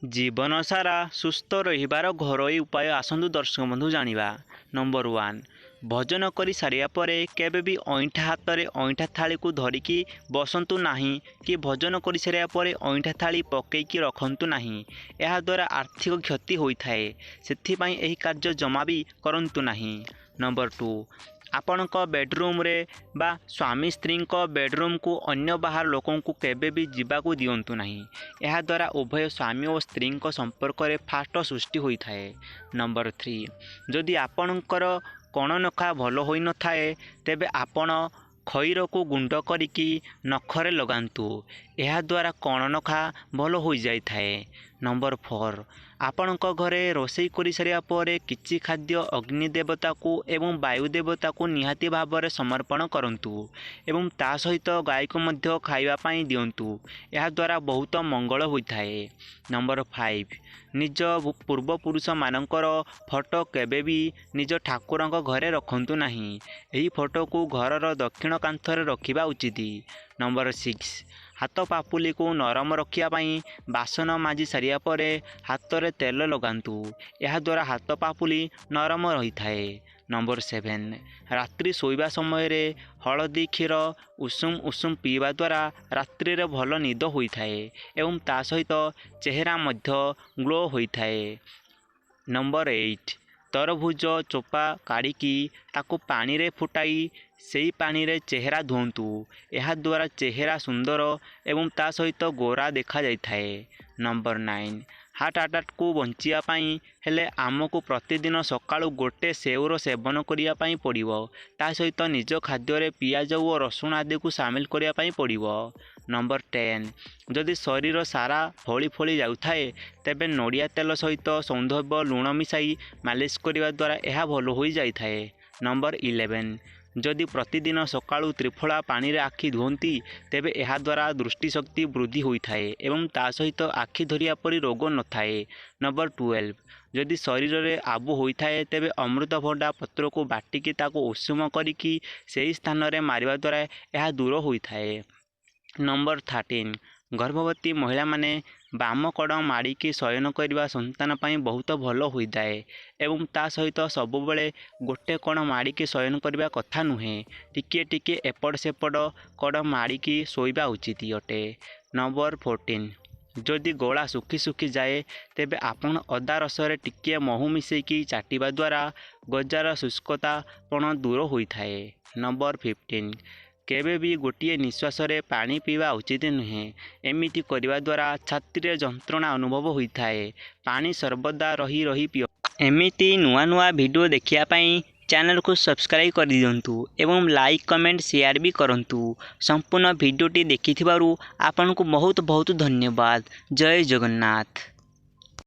जीवन सारा सुस्थ रहिबार घरोई उपाय आसतु दर्शक बंधु जानिबा। नंबर 1 भोजन कर सारिया परे केबे भी अईठा हाथ में अईठा थाली को धरिकी बसंतु नाही कि भोजन कर सारिया परे अईठा थाली पकईकी रखंतु नाही। यह द्वारा आर्थिक क्षति होता है, सेथिपाई एही कार्य जमा भी करंतु नाही। नंबर 2 आपणक बेडरूम रे बा स्वामी स्त्री बेडरूम को अन्य बाहर लोकों को केबे भी जीवाकू दियंतु नाही। यह द्वारा उभय स्वामी और स्त्री संपर्क में फास्ट सृष्टि होता है। नंबर 3 जदि आपणकर कण नखा भल होई न थाए तेबे आपण खईर को गुंड करिकी नखरे लगांतु, यह द्वारा कण नखा भल हो जाई थाए। नंबर 4 आपणक घरे रोषेई कर सारिया परे किछि खाद्य अग्नि देवता को एवं वायु देवता को निहाती भाव में समर्पण करंतु एवं ता सहित गाय को मध्य खाइबा पाई दियंतु, यह द्वारा बहुत मंगल होता है। नंबर 5 निज पूर्वपुरुष मानकर फोटो केबे भी निज ठाकुर घरे रखंतु नाही। एही फोटो को घरर दक्षिण कांथरे रखिबा उचित। नंबर 6 हाथ पापुली को नरम रखापी बासन माजी सारिया परे हाथ में तेल लगांतु, यह द्वारा हाथ पापुली नरम रही थाए। नंबर 7 रात्रि शोइबा समय रे हलदी क्षीर उषुम उषुम पीवा द्वारा रात्रि रे भल निद होता है एवं ता सहित चेहरा मध्य ग्लो होता है। नंबर 8 तरभुज चोपा काढ़ी ताकू पानी रे फुटाई सेई पानी रे चेहरा धुंतु, यह द्वारा चेहरा सुंदर एवं ता सहित गोरा देखा जाए। नंबर 9 हार्ट अटैक को बचाई हेले आमको प्रतिदिन सकाळु गोटे सेवर सेवन करने पड़ो, ता सहित निज खाद्य पियाज और रसुण आदि को सामिल करने पड़ो। नंबर 10 जदि शरीर सारा फली फली जाए तेबे नड़िया तेल सहित सौंदर्य लुण मिसाई मालिश करने द्वारा यह भल हो जाए। नंबर 11 जदि प्रतिदिन सकाळु त्रिफला पानी रे आखि धुवंती तेबे यह द्वारा दृष्टिशक्ति वृद्धि होता है एवं ता सहित आखि धरिया परी रोग न थाए। नंबर 12 जदि शरीर में आबु होता है तेबे अमृतभंडा पत्र को बाटिकी ताको उषुम करिकी सेही स्थान रे मारिबा द्वारा यह दूर होता है। नंबर 13 गर्भवती महिला माने बाम कड़ माड़िकी शयन करने संतान पाई बहुत भल होता है एवं ता सहित सब बेले गोटे कण माड़िकी शयन करने कथा नुहे, टिके टिके एपट सेपट कड़ माड़िकी शोइबा उचित अटे। नंबर 14 जदि गला सुखी सुखी जाए तेबे आपण अदा रसरे टिके महू मिसेकी चाटिबा द्वारा गजार शुष्कतापण दूर होता है। नंबर 15 केबे भी गोटे निश्वास रे पानी पीवा उचित नुहे, एमिति करने द्वारा छाती रे जंत्रणा अनुभव होता है, पानी सर्वदा रही रही पियो। एमिति नुआ नुआ वीडियो देखिया पाई चैनल को सब्सक्राइब कर दियंतु एवं लाइक कमेंट शेयर भी करंतु। संपूर्ण वीडियोटी देखिथिबारु आपनको बहुत बहुत धन्यवाद। जय जगन्नाथ।